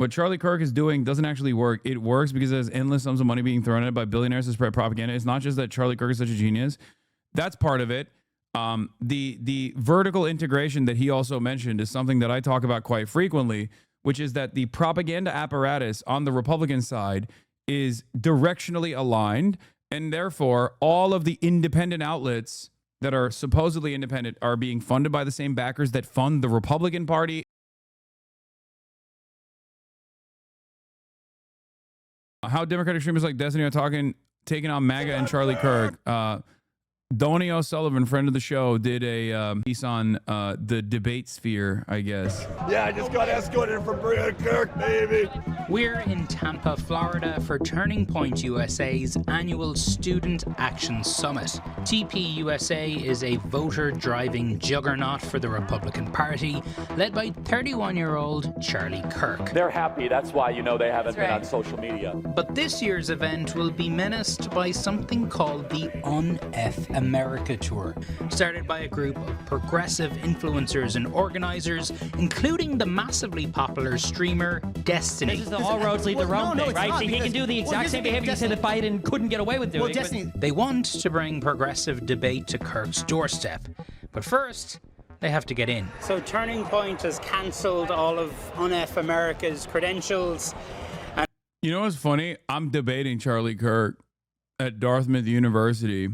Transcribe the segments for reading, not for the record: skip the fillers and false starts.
What Charlie Kirk is doing doesn't actually work. It works because there's endless sums of money being thrown at it by billionaires to spread propaganda. It's not just that Charlie Kirk is such a genius. That's part of it. The vertical integration that he also mentioned is something that I talk about quite frequently, which is that the propaganda apparatus on the Republican side is directionally aligned, and therefore all of the independent outlets that are supposedly independent are being funded by the same backers that fund the Republican Party. How Democratic streamers like Destiny are taking on MAGA and Charlie Kirk. Donnie O'Sullivan, friend of the show, did a piece on the debate sphere, I guess. Yeah, I just got escorted from Kirk, baby. We're in Tampa, Florida for Turning Point USA's annual Student Action Summit. TPUSA is a voter-driving juggernaut for the Republican Party, led by 31-year-old Charlie Kirk. They're happy. That's why you know they haven't been on social media. But this year's event will be menaced by something called the Un-F America Tour, started by a group of progressive influencers and organizers, including the massively popular streamer Destiny. This is the all roads lead the Rome thing, right? So he can do the exact same behavior you said that Biden couldn't get away with doing. They want to bring progressive debate to Kirk's doorstep. But first, they have to get in. So Turning Point has cancelled all of Un-F America's credentials. You know what's funny? I'm debating Charlie Kirk at Dartmouth University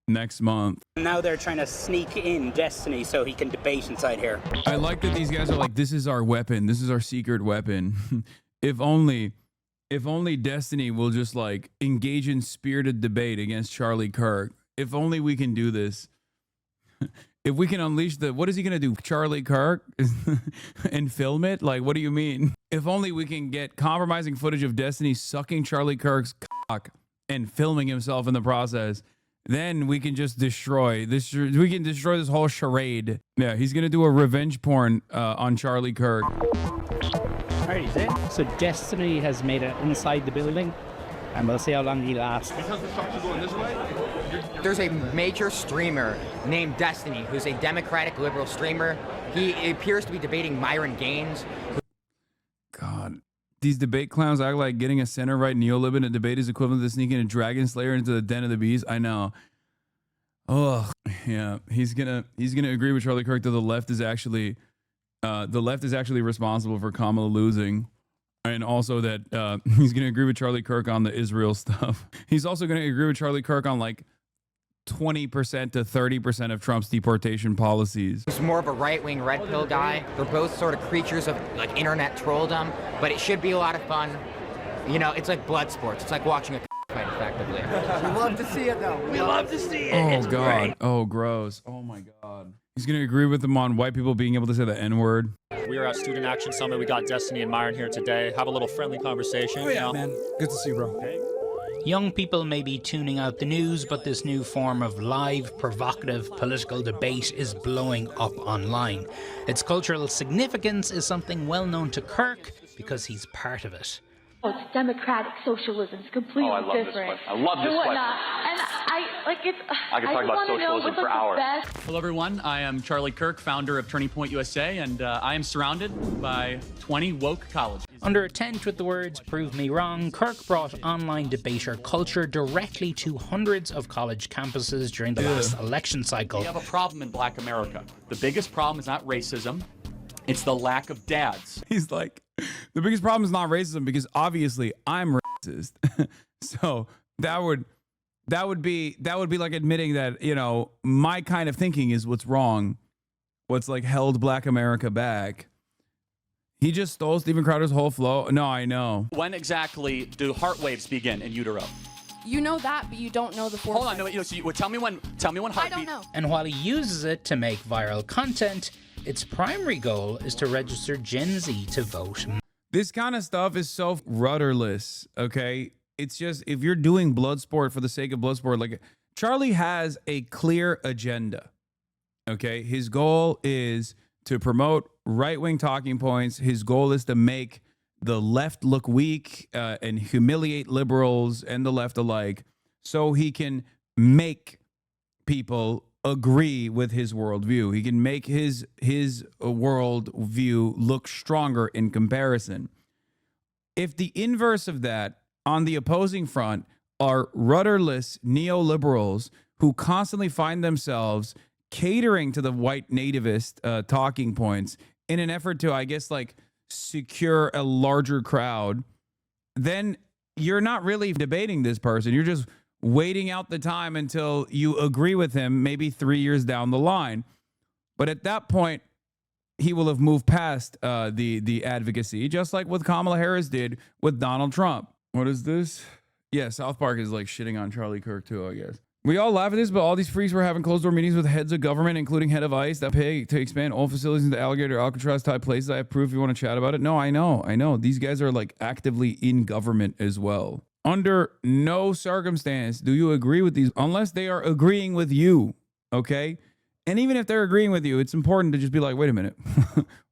next month. Now they're trying to sneak in Destiny so he can debate inside here. I like that these guys are like, this is our weapon. This is our secret weapon. If only Destiny will just like engage in spirited debate against Charlie Kirk. If only we can do this. If we can unleash what is he going to do? Charlie Kirk and film it? Like, what do you mean? If only we can get compromising footage of Destiny sucking Charlie Kirk's cock and filming himself in the process. Then we can just destroy this. We can destroy this whole charade. Yeah, he's gonna do a revenge porn on Charlie Kirk. Alright, he's in. So Destiny has made it inside the building, and we'll see how long he lasts. Because the shots are going this way. There's a major streamer named Destiny, who's a Democratic liberal streamer. He appears to be debating Myron Gaines. God. These debate clowns act like getting a center-right neolib in a debate is equivalent to sneaking a dragon slayer into the den of the bees. I know. Oh, yeah. He's gonna agree with Charlie Kirk that the left is actually responsible for Kamala losing, and also that he's gonna agree with Charlie Kirk on the Israel stuff. He's also gonna agree with Charlie Kirk on like 20% to 30% of Trump's deportation policies. He's more of a right-wing red pill guy. They're both sort of creatures of like internet trolldom, but it should be a lot of fun. You know, it's like blood sports. It's like watching a fight effectively. We love to see it, though. We love to see it. Oh, it's God. Great. Oh, gross. Oh, my God. He's going to agree with them on white people being able to say the N-word. We are at Student Action Summit. We got Destiny and Myron here today. Have a little friendly conversation. Oh, yeah, man. Good to see you, bro. Hey. Young people may be tuning out the news, but this new form of live, provocative political debate is blowing up online. Its cultural significance is something well known to Kirk because he's part of it. Oh, it's democratic socialism. It's completely different. I love this question. And I could talk about socialism for hours. Hello, everyone. I am Charlie Kirk, founder of Turning Point USA, and I am surrounded by 20 woke colleges. Under a tent with the words, "Prove me wrong," Kirk brought online debater culture directly to hundreds of college campuses during the last election cycle. We have a problem in Black America. The biggest problem is not racism. It's the lack of dads. He's like, the biggest problem is not racism because obviously I'm racist. So that would be like admitting that, you know, my kind of thinking is what's wrong, what's like held Black America back. He just stole Steven Crowder's whole flow. No, I know. When exactly do heart waves begin in utero? You know that, but you don't know the form. Hold on, no, so tell me when heartbeat. I don't know. And while he uses it to make viral content, its primary goal is to register Gen Z to vote. This kind of stuff is so rudderless, okay? It's just, if you're doing blood sport for the sake of blood sport, like Charlie has a clear agenda, okay? His goal is to promote right-wing talking points. His goal is to make the left look weak and humiliate liberals and the left alike so he can make people agree with his worldview. He can make his worldview look stronger in comparison. If the inverse of that on the opposing front are rudderless neoliberals who constantly find themselves catering to the white nativist talking points in an effort to, I guess, like secure a larger crowd, then you're not really debating this person. You're just waiting out the time until you agree with him, maybe 3 years down the line. But at that point, he will have moved past the advocacy, just like what Kamala Harris did with Donald Trump. What is this? Yeah, South Park is like shitting on Charlie Kirk too, I guess. We all laugh at this, but all these freaks were having closed-door meetings with heads of government, including head of ICE, that pay to expand all facilities into alligator Alcatraz-type places. I have proof if you want to chat about it. No, I know. These guys are like actively in government as well. Under no circumstance do you agree with these unless they are agreeing with you, okay? And even if they're agreeing with you, it's important to just be like, wait a minute.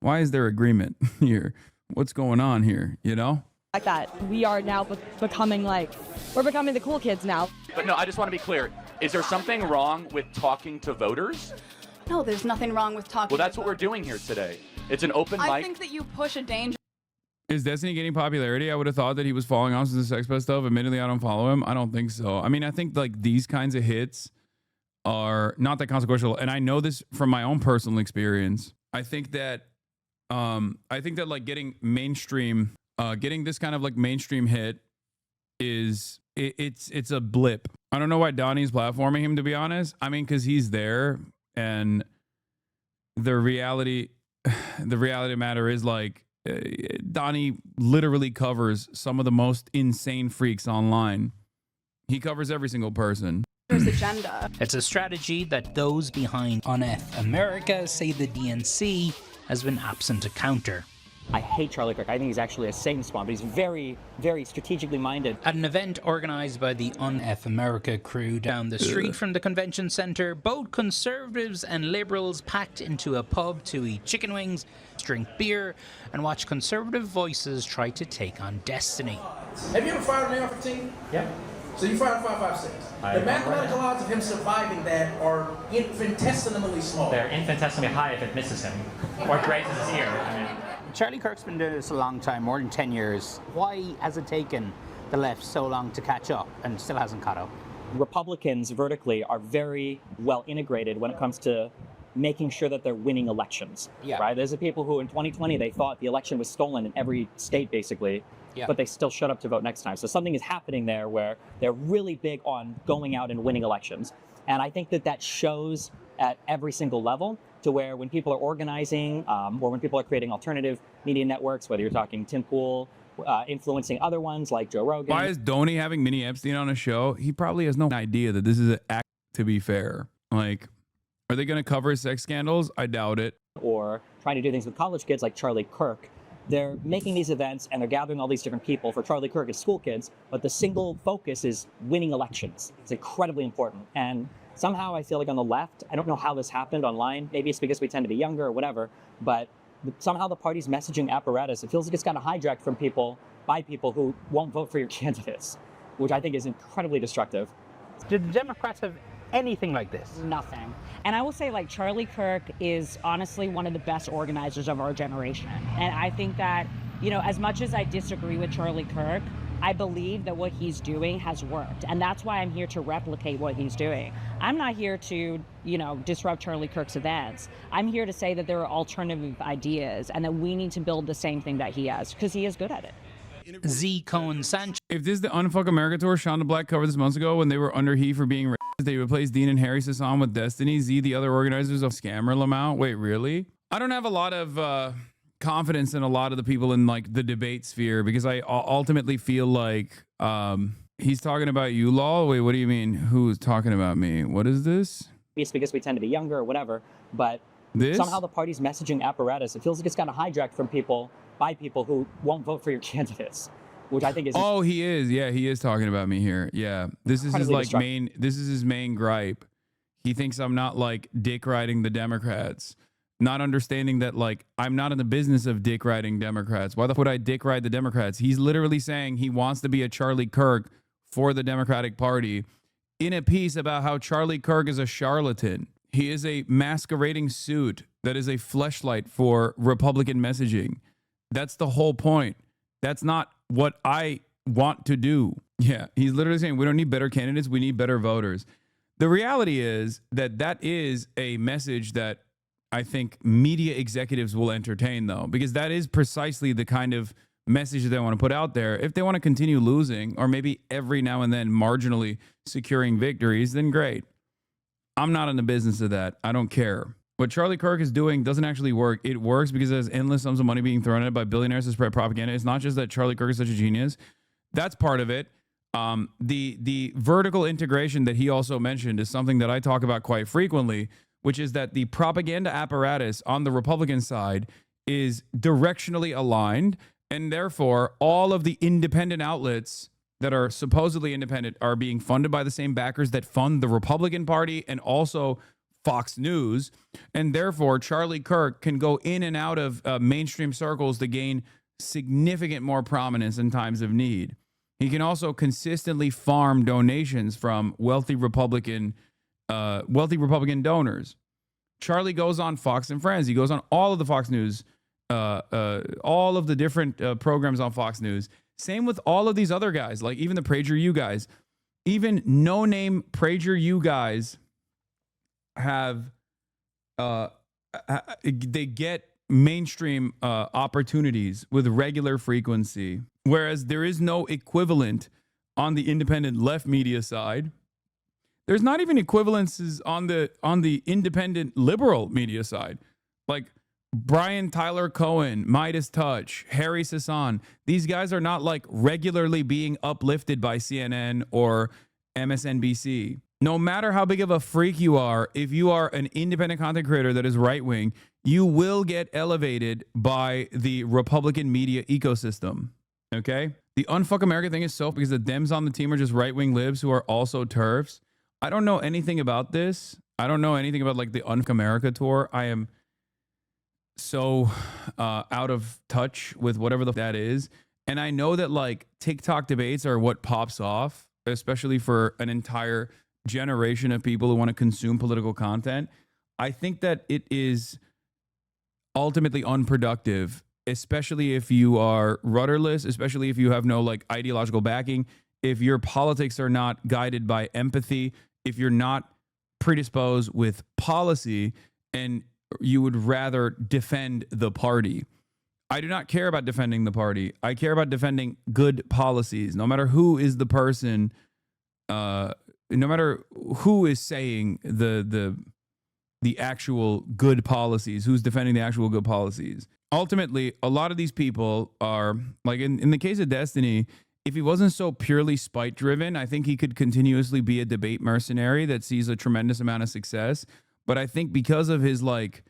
Why is there agreement here? What's going on here, you know? Like that. We are now becoming we're becoming the cool kids now. But no, I just want to be clear. Is there something wrong with talking to voters? No, there's nothing wrong with talking. Well, that's what we're doing here today. It's an open mic. I think that you push a danger. Is Destiny getting popularity? I would have thought that he was falling off since the Sex Pest stuff. Admittedly, I don't follow him. I don't think so. I mean, I think like these kinds of hits are not that consequential. And I know this from my own personal experience. I think that like getting mainstream, getting this kind of like mainstream hit is it's a blip. I don't know why Donnie's platforming him, to be honest. I mean, because he's there, and the reality of the matter is like Donnie literally covers some of the most insane freaks online. He covers every single person. Agenda. It's a strategy that those behind UNF America say the DNC has been absent to counter. I hate Charlie Kirk. I think he's actually a Satan spawn, but he's very, very strategically minded. At an event organized by the UNF America crew down the street from the convention center, both conservatives and liberals packed into a pub to eat chicken wings, drink beer, and watch conservative voices try to take on Destiny. Have you ever fired an AR-15? Yeah. So you fired 5.56. The mathematical odds of him surviving that are infinitesimally small. They're infinitesimally high if it misses him or grazes his ear. I mean, Charlie Kirk's been doing this a long time, more than 10 years. Why has it taken the left so long to catch up and still hasn't caught up? Republicans vertically are very well integrated when it comes to making sure that they're winning elections. Yeah. Right? There's the people who in 2020 they thought the election was stolen in every state basically. Yeah. But they still shut up to vote next time. So something is happening there where they're really big on going out and winning elections. And I think that shows at every single level, to where when people are organizing or when people are creating alternative media networks, whether you're talking Tim Pool, influencing other ones like Joe Rogan. Why is Donnie having Mini Epstein on a show? He probably has no idea that this is an act, to be fair. Like, are they going to cover sex scandals? I doubt it. Or trying to do things with college kids like Charlie Kirk. They're making these events and they're gathering all these different people. For Charlie Kirk, it's school kids, but the single focus is winning elections. It's incredibly important. And somehow I feel like on the left, I don't know how this happened online. Maybe it's because we tend to be younger or whatever, but somehow the party's messaging apparatus, it feels like it's gotten hijacked from people by people who won't vote for your candidates, which I think is incredibly destructive. Did the Democrats have anything like this? Nothing. And I will say, like, Charlie Kirk is honestly one of the best organizers of our generation. And I think that, you know, as much as I disagree with Charlie Kirk, I believe that what he's doing has worked. And that's why I'm here to replicate what he's doing. I'm not here to, you know, disrupt Charlie Kirk's events. I'm here to say that there are alternative ideas and that we need to build the same thing that he has, because he is good at it. Z. Cohen Sanchez. If this is the Unfuck America tour Shonda Black covered this months ago when they were under heat for being racist, they replaced Dean and Harry Hasan with Destiny. Z, the other organizers of Scammer Lamont. Wait, really? I don't have a lot of confidence in a lot of the people in like the debate sphere, because I ultimately feel like he's talking about you, Lol. Wait, what do you mean? Who's talking about me? What is this? It's because we tend to be younger or whatever, but somehow the party's messaging apparatus, it feels like it's gotten hijacked from people by people who won't vote for your candidates, which I think is... Oh, he is. Yeah, he is talking about me here. Yeah. This is his like main, this is his main gripe. He thinks I'm not like dick riding the Democrats, not understanding that like I'm not in the business of dick riding Democrats. Why the fuck would I dick ride the Democrats? He's literally saying he wants to be a Charlie Kirk for the Democratic Party in a piece about how Charlie Kirk is a charlatan. He is a masquerading suit that is a fleshlight for Republican messaging. That's the whole point. That's not what I want to do. Yeah, he's literally saying we don't need better candidates, we need better voters. The reality is that that is a message that I think media executives will entertain, though, because that is precisely the kind of message that they want to put out there. If they want to continue losing, or maybe every now and then marginally securing victories, then great. I'm not in the business of that. I don't care. What Charlie Kirk is doing doesn't actually work. It works because there's endless sums of money being thrown at it by billionaires to spread propaganda. It's not just that Charlie Kirk is such a genius. That's part of it. The vertical integration that he also mentioned is something that I talk about quite frequently, which is that the propaganda apparatus on the Republican side is directionally aligned, and therefore all of the independent outlets that are supposedly independent are being funded by the same backers that fund the Republican Party and also Fox News. And therefore, Charlie Kirk can go in and out of mainstream circles to gain significant more prominence in times of need. He can also consistently farm donations from wealthy Republican donors. Charlie goes on Fox and Friends. He goes on all of the Fox News, all of the different programs on Fox News. Same with all of these other guys, like even the PragerU guys. Even no-name PragerU guys have, they get mainstream opportunities with regular frequency, whereas there is no equivalent on the independent left media side. There's not even equivalences on the independent liberal media side. Like Brian Tyler Cohen, Midas Touch, Harry Hasan. These guys are not like regularly being uplifted by CNN or MSNBC. No matter how big of a freak you are, if you are an independent content creator that is right-wing, you will get elevated by the Republican media ecosystem. Okay? The Unfuck America thing is so because the Dems on the team are just right-wing libs who are also TERFs. I don't know anything about this. I don't know anything about like the Unfuck America tour. I am so out of touch with whatever that is. And I know that like TikTok debates are what pops off, especially for an entire generation of people who want to consume political content. I think that it is ultimately unproductive, especially if you are rudderless, especially if you have no like ideological backing, if your politics are not guided by empathy, if you're not predisposed with policy, and you would rather defend the party. I do not care about defending the party. I care about defending good policies, no matter who is the person, no matter who is saying the actual good policies, who's defending the actual good policies. Ultimately, a lot of these people are, like in the case of Destiny, if he wasn't so purely spite driven, I think he could continuously be a debate mercenary that sees a tremendous amount of success. But I think because of his like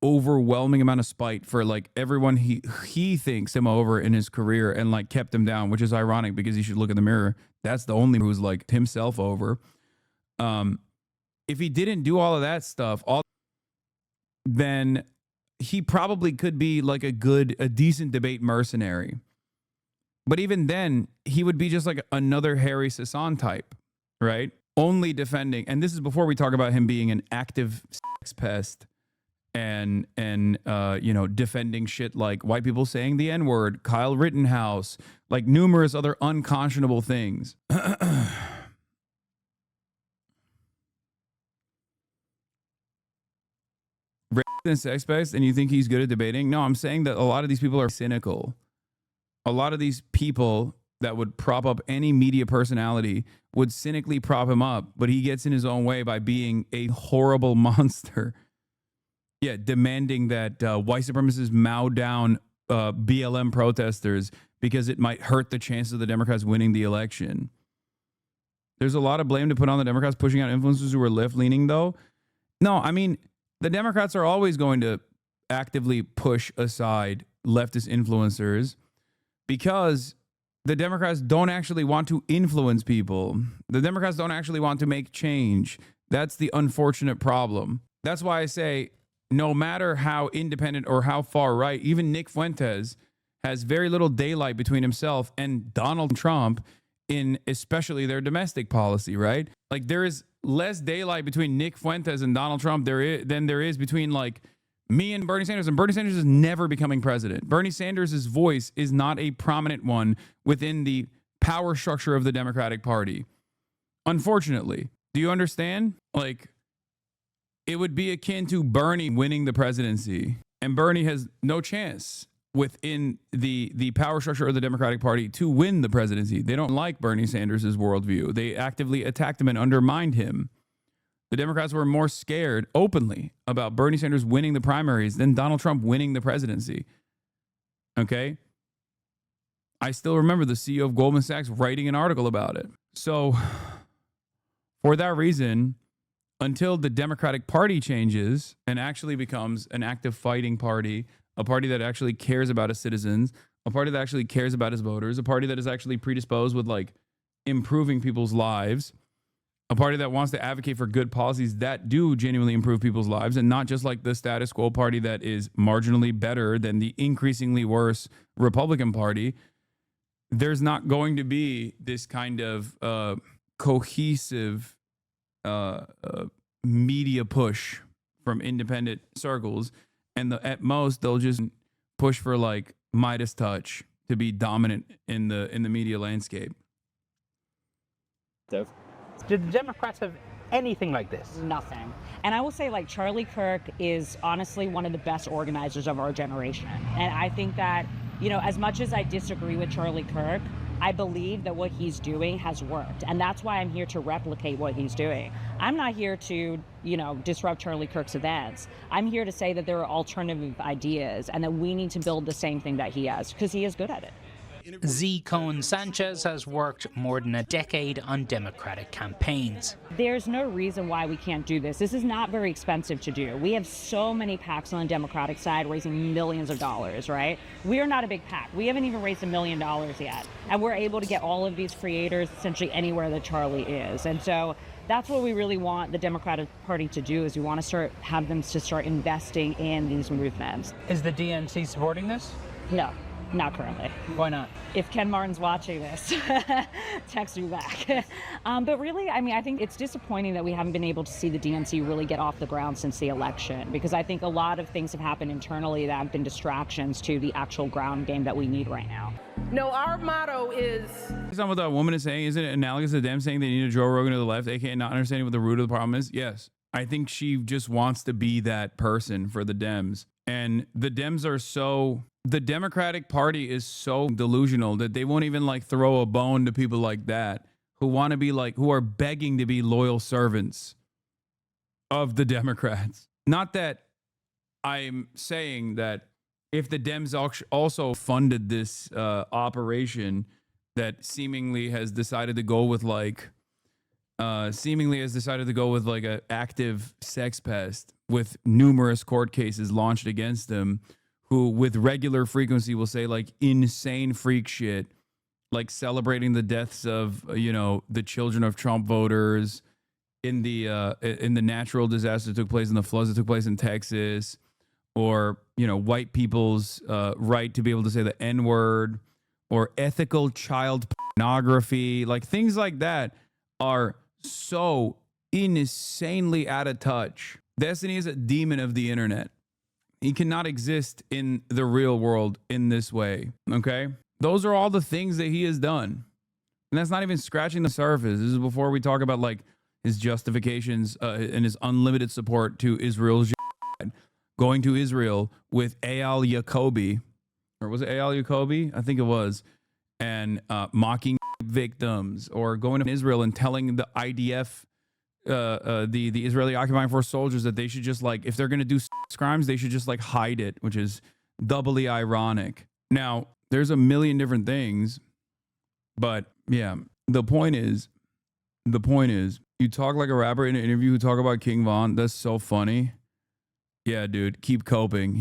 overwhelming amount of spite for like everyone he thinks him over in his career and like kept him down, which is ironic because he should look in the mirror. That's the only who's like himself over. If he didn't do all of that stuff, then he probably could be like a decent debate mercenary. But even then, he would be just like another Harry Hasan type, right? Only defending, and this is before we talk about him being an active sex pest and you know, defending shit like white people saying the N-word, Kyle Rittenhouse, like numerous other unconscionable things. And sex pest, and you think he's good at debating? No, I'm saying that a lot of these people are cynical. A lot of these people that would prop up any media personality would cynically prop him up, but he gets in his own way by being a horrible monster. Yeah, demanding that white supremacists mow down BLM protesters because it might hurt the chances of the Democrats winning the election. There's a lot of blame to put on the Democrats pushing out influencers who are left-leaning, though. No, I mean, the Democrats are always going to actively push aside leftist influencers because the Democrats don't actually want to influence people. The Democrats don't actually want to make change. That's the unfortunate problem. That's why I say no matter how independent or how far right, even Nick Fuentes has very little daylight between himself and Donald Trump. in especially their domestic policy, right? Like there is less daylight between Nick Fuentes and Donald Trump than there is between like me and Bernie Sanders. And Bernie Sanders is never becoming president. Bernie Sanders' voice is not a prominent one within the power structure of the Democratic Party. Unfortunately, do you understand? Like, it would be akin to Bernie winning the presidency, and Bernie has no chance within the power structure of the Democratic Party to win the presidency. They don't like Bernie Sanders' worldview. They actively attacked him and undermined him. The Democrats were more scared openly about Bernie Sanders winning the primaries than Donald Trump winning the presidency. Okay? I still remember the CEO of Goldman Sachs writing an article about it. So, for that reason, until the Democratic Party changes and actually becomes an active fighting party, a party that actually cares about its citizens, a party that actually cares about its voters, a party that is actually predisposed with like improving people's lives, a party that wants to advocate for good policies that do genuinely improve people's lives, and not just like the status quo party that is marginally better than the increasingly worse Republican Party, there's not going to be this kind of cohesive media push from independent circles. And at most, they'll just push for like Midas touch to be dominant in the media landscape. Did the Democrats have anything like this? Nothing. And I will say, like, Charlie Kirk is honestly one of the best organizers of our generation. And I think that, you know, as much as I disagree with Charlie Kirk, I believe that what he's doing has worked. And that's why I'm here to replicate what he's doing. I'm not here to, you know, disrupt Charlie Kirk's events. I'm here to say that there are alternative ideas and that we need to build the same thing that he has, because he is good at it. Z. Cohen Sanchez has worked more than a decade on Democratic campaigns. There's no reason why we can't do this. This is not very expensive to do. We have so many PACs on the Democratic side raising millions of dollars, right? We are not a big PAC. We haven't even raised $1 million yet. And we're able to get all of these creators essentially anywhere that Charlie is. And so that's what we really want the Democratic Party to do, is we want to have them to start investing in these movements. Is the DNC supporting this? No. Not currently. Why not? If Ken Martin's watching this, text me back. But really, I mean, I think it's disappointing that we haven't been able to see the DNC really get off the ground since the election, because I think a lot of things have happened internally that have been distractions to the actual ground game that we need right now. No, our motto is... Is that what that woman is saying? Isn't it analogous to them saying they need a Joe Rogan to the left, aka not understanding what the root of the problem is? Yes. I think she just wants to be that person for the Dems. And the Dems are so... The Democratic Party is so delusional that they won't even like throw a bone to people like that who want to be like, who are begging to be loyal servants of the Democrats. Not that I'm saying that if the Dems also funded this operation that seemingly has decided to go with like, an active sex pest with numerous court cases launched against them, who with regular frequency will say like insane freak shit, like celebrating the deaths of, you know, the children of Trump voters in the natural disaster that took place, in the floods that took place in Texas, or, you know, white people's right to be able to say the N-word, or ethical child pornography. Like things like that are so insanely out of touch. Destiny is a demon of the internet. He cannot exist in the real world in this way, okay? Those are all the things that he has done. And that's not even scratching the surface. This is before we talk about like his justifications and his unlimited support to Israel's going to Israel with Eyal Yacobi, or was it Eyal Yacobi? I think it was, and mocking victims, or going to Israel and telling the IDF, the Israeli occupying force soldiers, that they should just like, if they're going to do crimes, they should just like hide it, which is doubly ironic. Now, there's a million different things, but yeah, the point is, you talk like a rapper in an interview who talk about King Von. That's so funny. Yeah, dude, keep coping.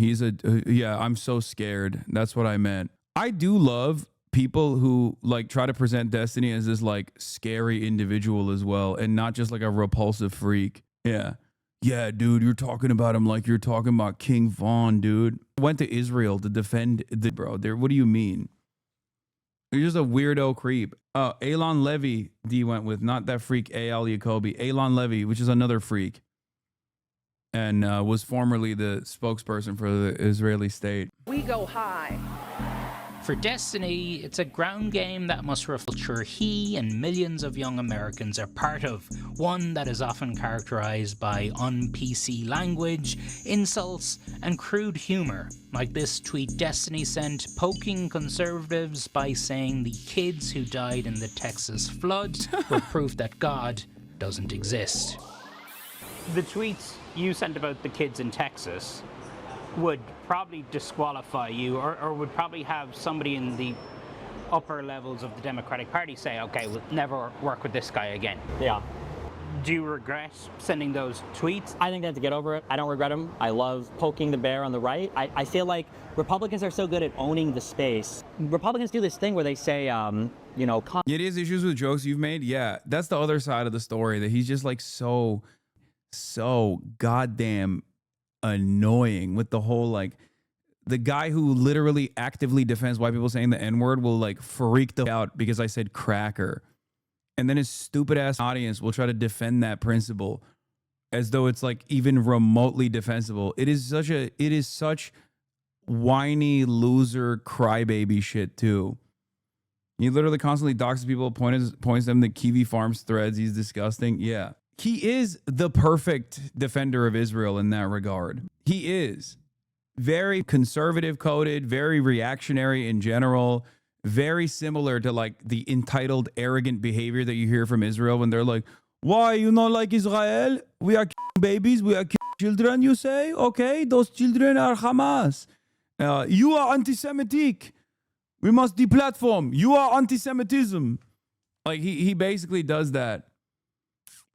Yeah, I'm so scared. That's what I meant. I do love people who like try to present Destiny as this like scary individual as well, and not just like a repulsive freak. Yeah, dude, you're talking about him like you're talking about King Von, dude. Went to Israel to defend the bro. There, what do you mean? You're just a weirdo creep. Elon Levy, D went with, not that freak A.L. Jacoby. Elon Levy, which is another freak. And was formerly the spokesperson for the Israeli state. We go high. For Destiny, it's a ground game that must reflect the culture he and millions of young Americans are part of, one that is often characterized by un-PC language, insults, and crude humor, like this tweet Destiny sent poking conservatives by saying the kids who died in the Texas flood were proof that God doesn't exist. The tweets you sent about the kids in Texas would probably disqualify you, or would probably have somebody in the upper levels of the Democratic Party say, okay, we'll never work with this guy again. Yeah. Do you regret sending those tweets? I think they have to get over it. I don't regret them. I love poking the bear on the right. I feel like Republicans are so good at owning the space. Republicans do this thing where they say, you know... Yeah, he has issues with jokes you've made. Yeah, that's the other side of the story, that he's just like so goddamn annoying with the whole, like, the guy who literally actively defends white people saying the N-word will like freak the out because I said cracker. And then his stupid ass audience will try to defend that principle as though it's like even remotely defensible. It is such whiny loser crybaby shit too. He literally constantly doxes people, points them to Kiwi Farms threads. He's disgusting. Yeah. He is the perfect defender of Israel in that regard. He is very conservative coded, very reactionary in general, very similar to like the entitled, arrogant behavior that you hear from Israel when they're like, why you not like Israel? We are babies, we are children, you say? Okay, those children are Hamas. You are anti-Semitic. We must deplatform. You are anti-Semitism. Like he basically does that.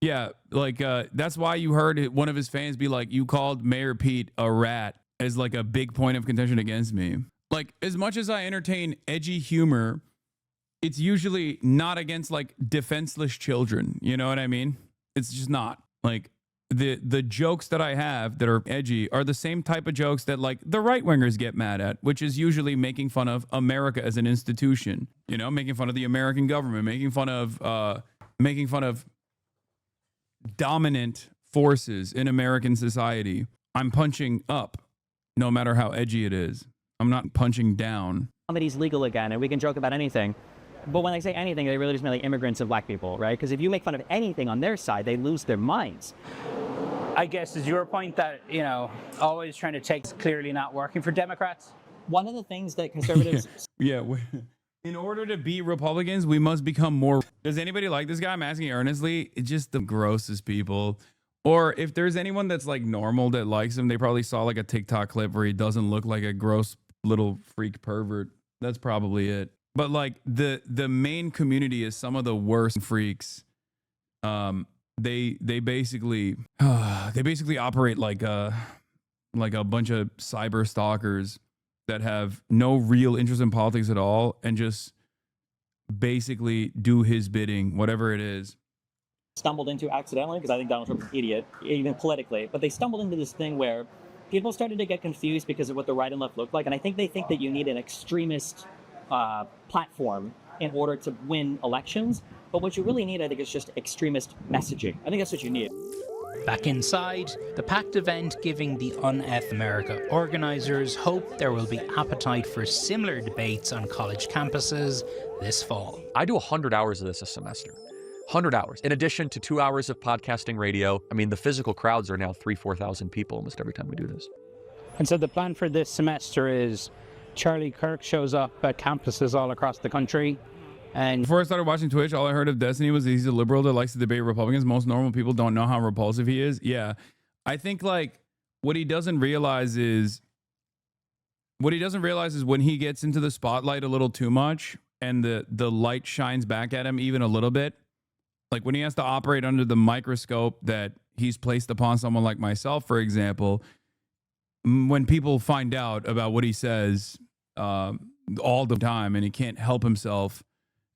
Yeah, like that's why you heard one of his fans be like, you called Mayor Pete a rat, as like a big point of contention against me. Like, as much as I entertain edgy humor, it's usually not against like defenseless children. You know what I mean? It's just not. Like the jokes that I have that are edgy are the same type of jokes that like the right wingers get mad at, which is usually making fun of America as an institution. You know, making fun of the American government, making fun of dominant forces in American society. I'm punching up, no matter how edgy it is. I'm not punching down. Comedy's legal again, and we can joke about anything. But when they say anything, they really just mean like immigrants and black people, right? Because if you make fun of anything on their side, they lose their minds. I guess is your point that, you know, always trying to take is clearly not working for Democrats? One of the things that conservatives... Yeah. In order to beat Republicans, we must become more... Does anybody like this guy? I'm asking earnestly. It's just the grossest people. Or if there's anyone that's like normal that likes him, they probably saw like a TikTok clip where he doesn't look like a gross little freak pervert. That's probably it. But like the main community is some of the worst freaks. They basically operate like a bunch of cyber stalkers that have no real interest in politics at all and just basically do his bidding, whatever it is. Stumbled into accidentally, because I think Donald Trump's an idiot, even politically, but they stumbled into this thing where people started to get confused because of what the right and left looked like, and I think they think that you need an extremist platform in order to win elections, but what you really need, I think, is just extremist messaging. I think that's what you need. Back inside, the packed event giving the Un-F America organizers hope there will be appetite for similar debates on college campuses this fall. I do 100 hours of this a semester. 100 hours. In addition to 2 hours of podcasting radio. I mean, the physical crowds are now 4,000 people almost every time we do this. And so the plan for this semester is Charlie Kirk shows up at campuses all across the country. And before I started watching Twitch, all I heard of Destiny was he's a liberal that likes to debate Republicans. Most normal people don't know how repulsive he is. Yeah. I think like what he doesn't realize is when he gets into the spotlight a little too much and the light shines back at him even a little bit, like when he has to operate under the microscope that he's placed upon someone like myself, for example, when people find out about what he says all the time and he can't help himself,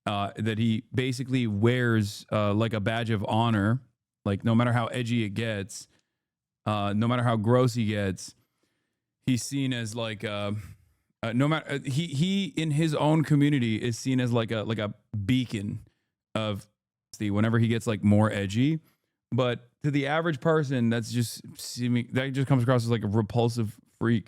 that he basically wears like a badge of honor, like no matter how edgy it gets, no matter how gross he gets, he's seen as like No matter he in his own community is seen as like a beacon of whenever he gets like more edgy, but to the average person, that just comes across as like a repulsive freak.